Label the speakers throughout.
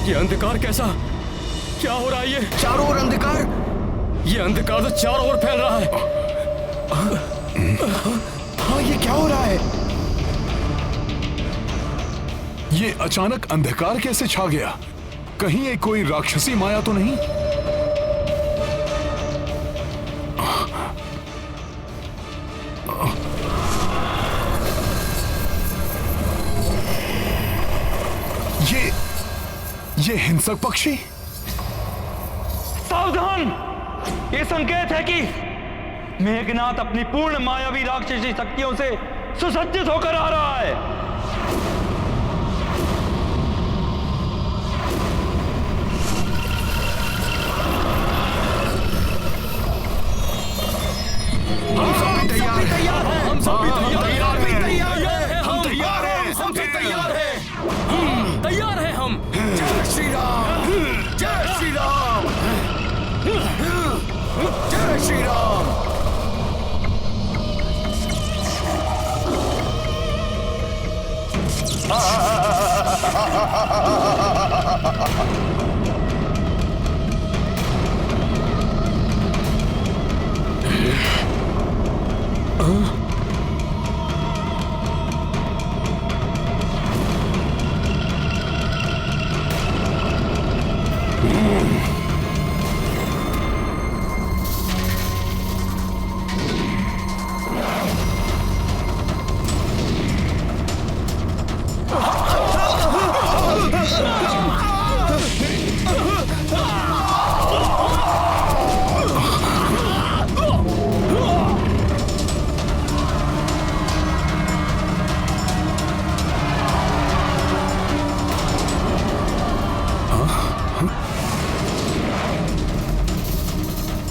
Speaker 1: ये अंधकार कैसा? क्या हो रहा है ये?
Speaker 2: चारों ओर अंधकार।
Speaker 1: ये अंधकार तो चारों ओर फैल रहा है।
Speaker 2: हाँ, ये क्या हो रहा है?
Speaker 3: ये अचानक अंधकार कैसे छा गया? कहीं ये कोई राक्षसी माया तो नहीं? ये हिंसक पक्षी?
Speaker 4: सावधान! ये संकेत है कि मेघनाथ अपनी पूर्ण मायावी राक्षसी शक्तियों से सुसज्जित होकर आ रहा है।
Speaker 2: हम सब भी तैयार हैं।
Speaker 1: हम सब भी
Speaker 2: हम
Speaker 1: तैयार हैं।
Speaker 2: तैयार हैं।
Speaker 1: हम
Speaker 2: तैयार हैं।
Speaker 1: हम भी तैयार हैं। तैयार हैं हम।
Speaker 2: जय श्री राम। जय श्री राम। जय श्री राम।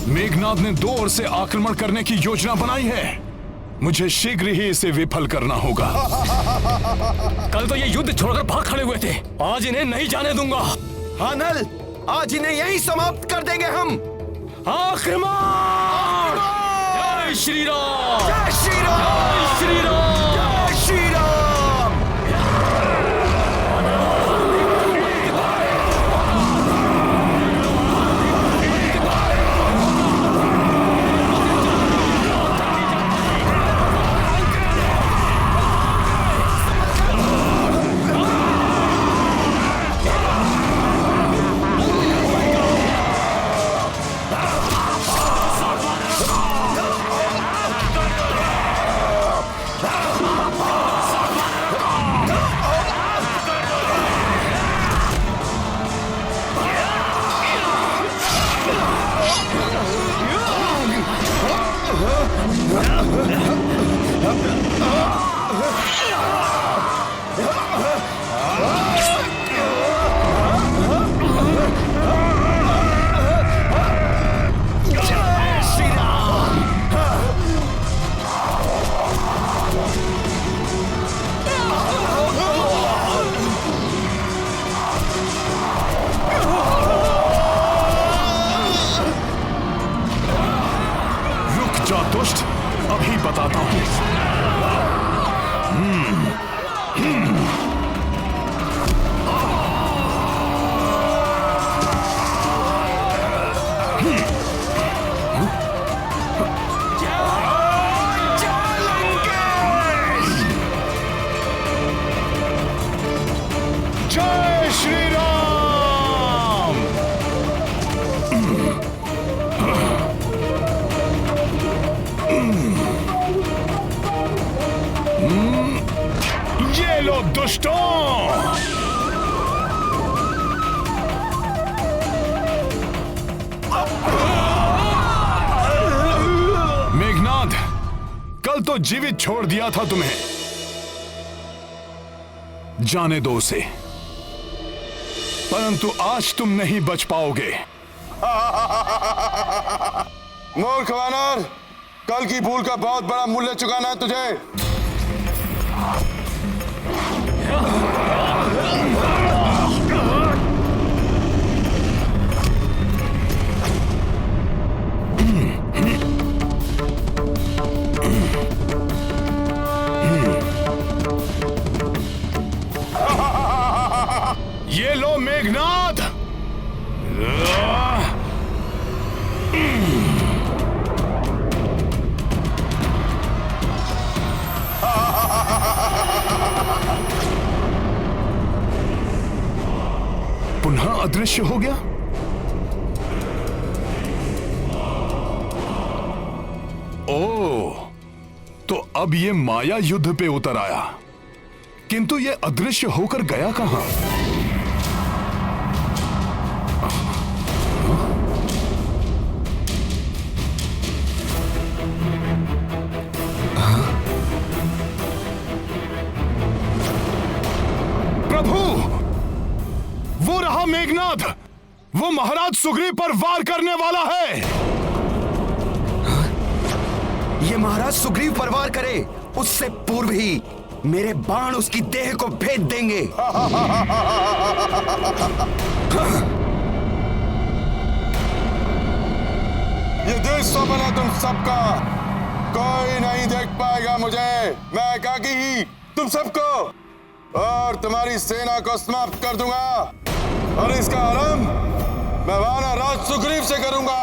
Speaker 3: मेघनाद ने दो ओर से आक्रमण करने की योजना बनाई है। मुझे शीघ्र ही इसे विफल करना होगा।
Speaker 1: कल तो ये युद्ध छोड़कर भाग खड़े हुए थे, आज इन्हें नहीं जाने दूंगा।
Speaker 2: हाँ नल, आज इन्हें यहीं समाप्त कर देंगे हम।
Speaker 1: आक्रमण! जय श्री राम!
Speaker 2: जय श्री राम।
Speaker 1: जय श्री राम!
Speaker 2: जय श्री राम।
Speaker 3: अभी बताता हूं। जय श्री राम। ये लो दुष्टों। मेघनाद, कल तो जीवित छोड़ दिया था तुम्हें, जाने दो उसे, परंतु आज तुम नहीं बच पाओगे।
Speaker 5: मूर्ख वानर, कल की भूल का बहुत बड़ा मूल्य चुकाना है तुझे।
Speaker 3: ये लो मेघनाद। पुनः अदृश्य हो गया। ओह, तो अब ये माया युद्ध पे उतर आया, किंतु ये अदृश्य होकर गया कहां? प्रभु, वो रहा मेघनाद। वो महाराज सुग्रीव पर वार करने वाला है।
Speaker 2: ये महाराज सुग्रीव पर वार करे उससे पूर्व ही मेरे बाण उसकी देह को भेद देंगे।
Speaker 5: ये देश स्वप्न है तुम सबका, कोई नहीं देख पाएगा मुझे। मैं एकाकी ही तुम सबको और तुम्हारी सेना को समाप्त कर दूंगा, और इसका आरंभ मैं वानर राज सुग्रीव से करूंगा।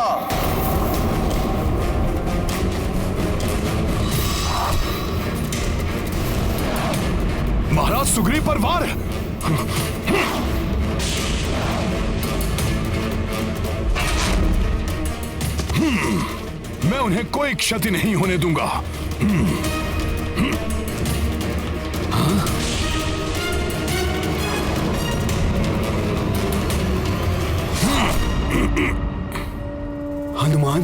Speaker 3: महाराज सुग्रीव पर वार। मैं उन्हें कोई क्षति नहीं होने दूंगा।
Speaker 2: हनुमान,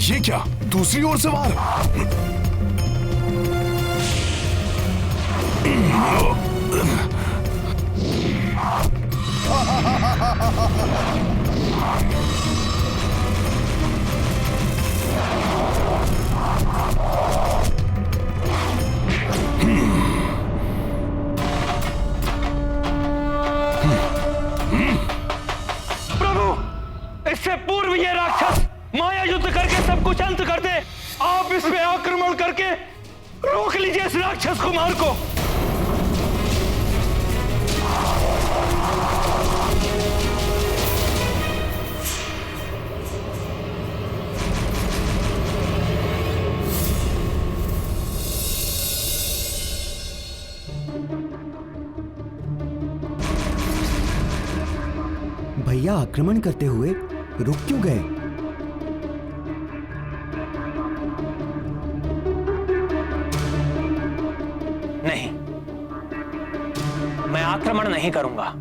Speaker 3: ये क्या, दूसरी ओर से वार?
Speaker 4: प्रभु, इससे पूर्व ये राक्षस माया युद्ध करके सब कुछ अंत कर दे। आप इस पे आक्रमण करके रोक लीजिए इस राक्षस कुमार को।
Speaker 2: भैया आक्रमण करते हुए रुक क्यों गए?
Speaker 1: नहीं, मैं आक्रमण नहीं करूंगा।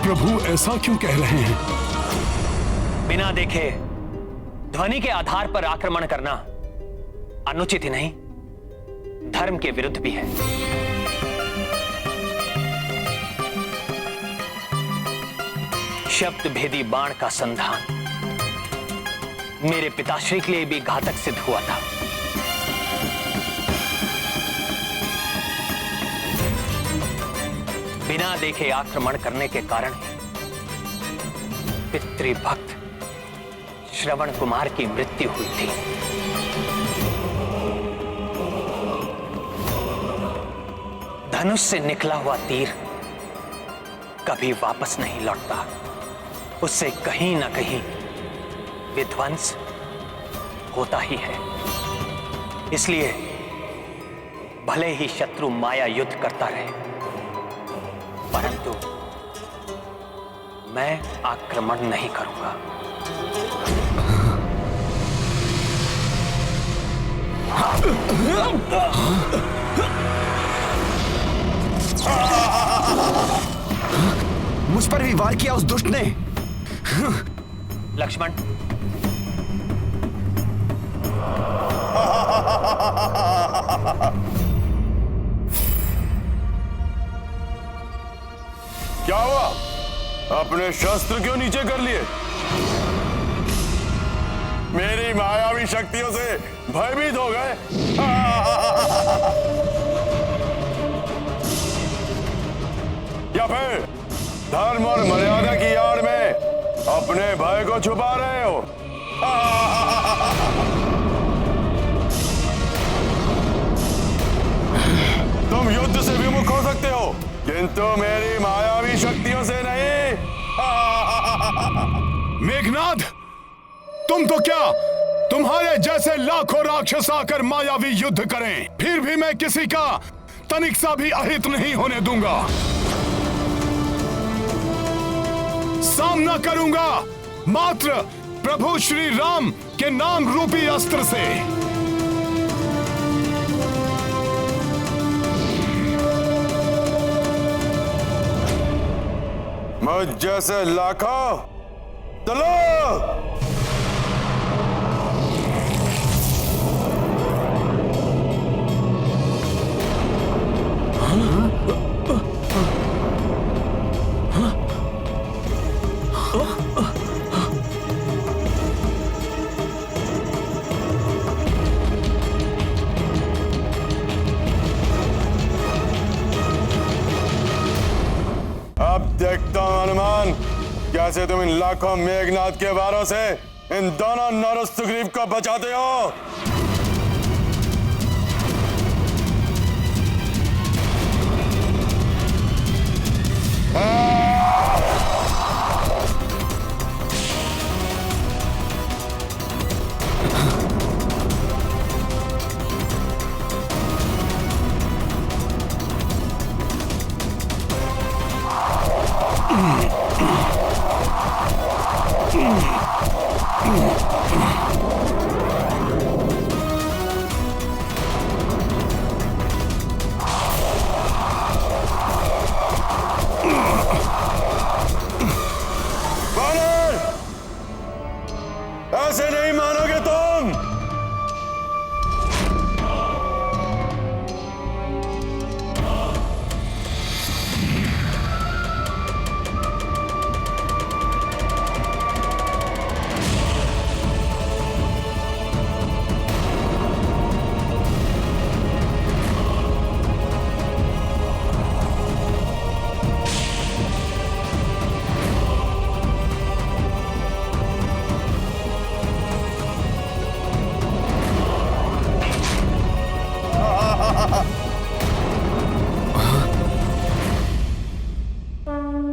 Speaker 3: प्रभु, ऐसा क्यों कह रहे हैं?
Speaker 1: बिना देखे ध्वनि के आधार पर आक्रमण करना अनुचित ही नहीं, धर्म के विरुद्ध भी है। शब्द भेदी बाण का संधान मेरे पिताश्री के लिए भी घातक सिद्ध हुआ था। बिना देखे आक्रमण करने के कारण पितृभक्त श्रवण कुमार की मृत्यु हुई थी। धनुष से निकला हुआ तीर कभी वापस नहीं लौटता, उससे कहीं ना कहीं विध्वंस होता ही है। इसलिए भले ही शत्रु माया युद्ध करता रहे, परंतु मैं आक्रमण नहीं करूंगा।
Speaker 2: मुझ पर भी वार किया उस दुष्ट ने।
Speaker 1: लक्ष्मण,
Speaker 5: क्या हुआ? अपने शस्त्र क्यों नीचे कर लिए? मेरी मायावी शक्तियों से भयभीत हो गए? या फिर धर्म और मर्यादा की आड़ में अपने भय को छुपा रहे हो? तुम युद्ध से विमुख हो सकते हो, किंतु मेरी मायावी शक्तियों से नहीं।
Speaker 3: मेघनाद, तुम तो क्या, तुम्हारे जैसे लाखों राक्षस आकर मायावी युद्ध करें, फिर भी मैं किसी का तनिक सा भी अहित नहीं होने दूंगा। सामना करूंगा मात्र प्रभु श्री राम के नाम रूपी अस्त्र से।
Speaker 5: मुझ जैसे लाखों, चलो। अब देखता हूं हनुमान, कैसे तुम इन लाखों मेघनाद के वारों से इन दोनों नर सुग्रीव को बचाते हो। ऐसे नहीं मानोगे तुम।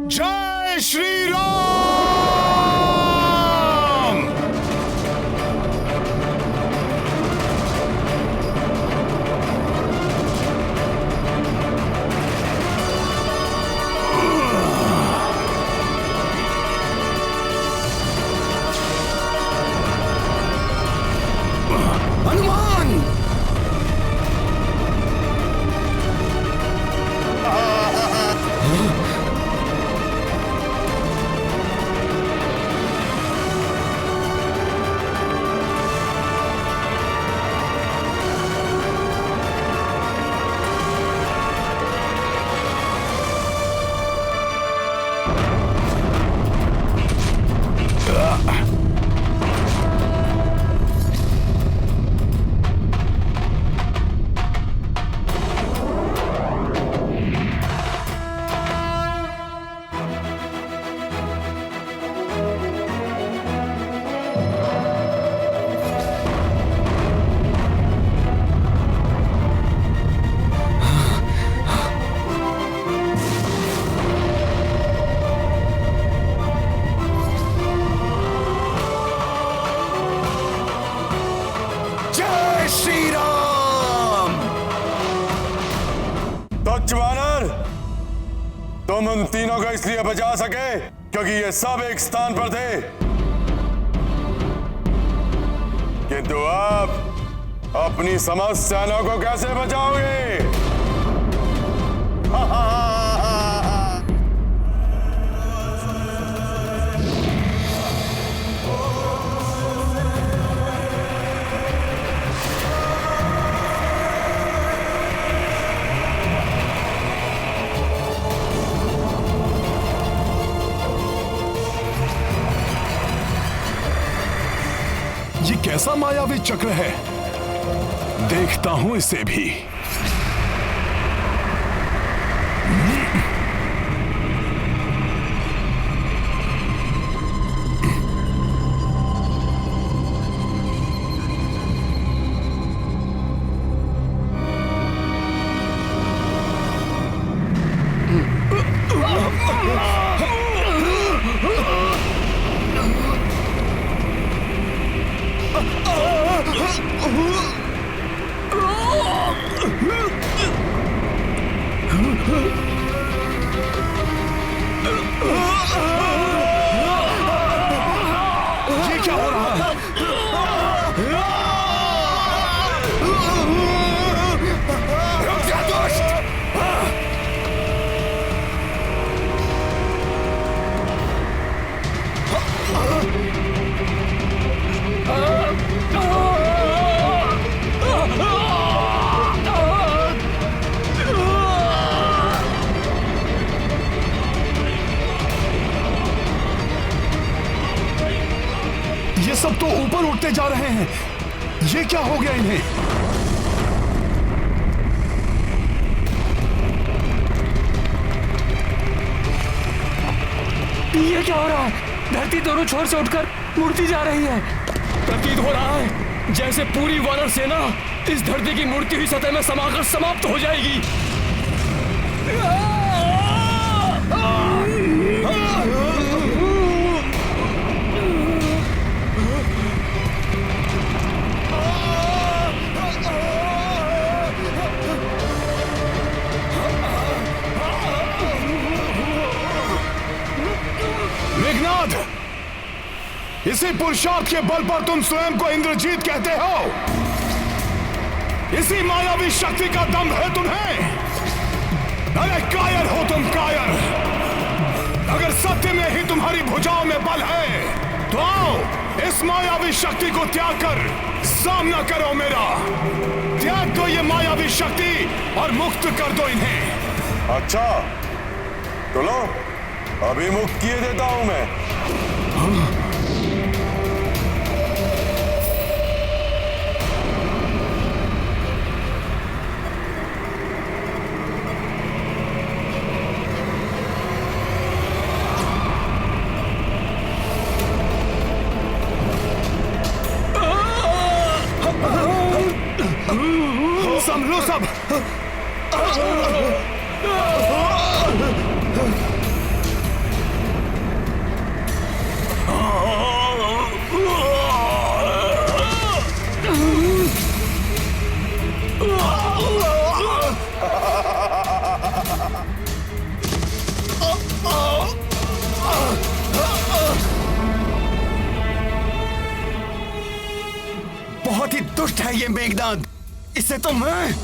Speaker 3: जय श्री राम।
Speaker 2: हनुमान! जय श्री राम!
Speaker 5: तुच्छ वानर, तुम उन तीनों को इसलिए बचा सके क्योंकि ये सब एक स्थान पर थे, किंतु आप अपनी समस्त सेना को कैसे बचाओगे?
Speaker 3: कैसा मायावी चक्र है, देखता हूं इसे भी। ये क्या हो रहा है? रुक जा दुष्ट! ये सब तो ऊपर उठते जा रहे हैं। ये क्या हो गया इन्हें?
Speaker 4: ये क्या हो रहा है? धरती दोनों छोर से उठकर मुड़ती जा रही है। प्रतीत हो रहा है जैसे पूरी वानर सेना इस धरती की मुड़ती हुई सतह में समाकर समाप्त हो जाएगी।
Speaker 3: मेघनाद, इसी पुरुषार्थ के बल पर तुम स्वयं को इंद्रजीत कहते हो। इसी मायावी शक्ति का दम है तुम्हें। अरे कायर हो तुम, कायर। अगर सत्य में ही तुम्हारी भुजाओं में बल है तो आओ इस मायावी शक्ति को त्याग कर सामना करो मेरा। त्याग दो ये मायावी शक्ति और मुक्त कर दो इन्हें।
Speaker 5: अच्छा तो लो, अभी मुक्त किए देता हूं मैं।
Speaker 3: संभलो सब।
Speaker 2: बहुत ही दुष्ट है ये मेघनाद। इसे तो मैं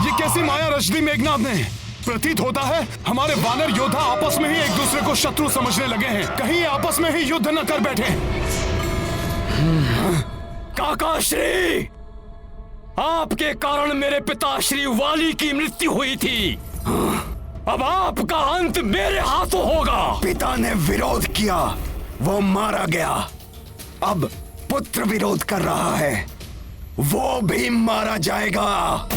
Speaker 3: ये कैसी माया रच दी मेघनाद ने? प्रतीत होता है हमारे वानर योद्धा आपस में ही एक दूसरे को शत्रु समझने लगे हैं। कहीं ये आपस में ही युद्ध न कर बैठे।
Speaker 4: काकाश्री, आपके कारण मेरे पिता श्री वाली की मृत्यु हुई थी। अब आपका अंत मेरे हाथों होगा।
Speaker 2: पिता ने विरोध किया, वो मारा गया। अब पुत्र विरोध कर रहा है, वो भी मारा जाएगा।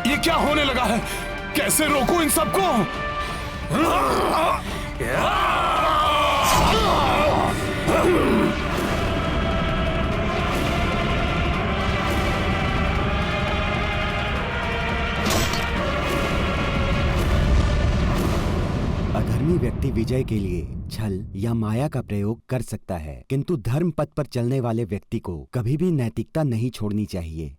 Speaker 3: ये क्या होने लगा है? कैसे रोकूं इन सबको?
Speaker 6: व्यक्ति विजय के लिए छल या माया का प्रयोग कर सकता है, किंतु धर्म पथ पर चलने वाले व्यक्ति को कभी भी नैतिकता नहीं छोड़नी चाहिए।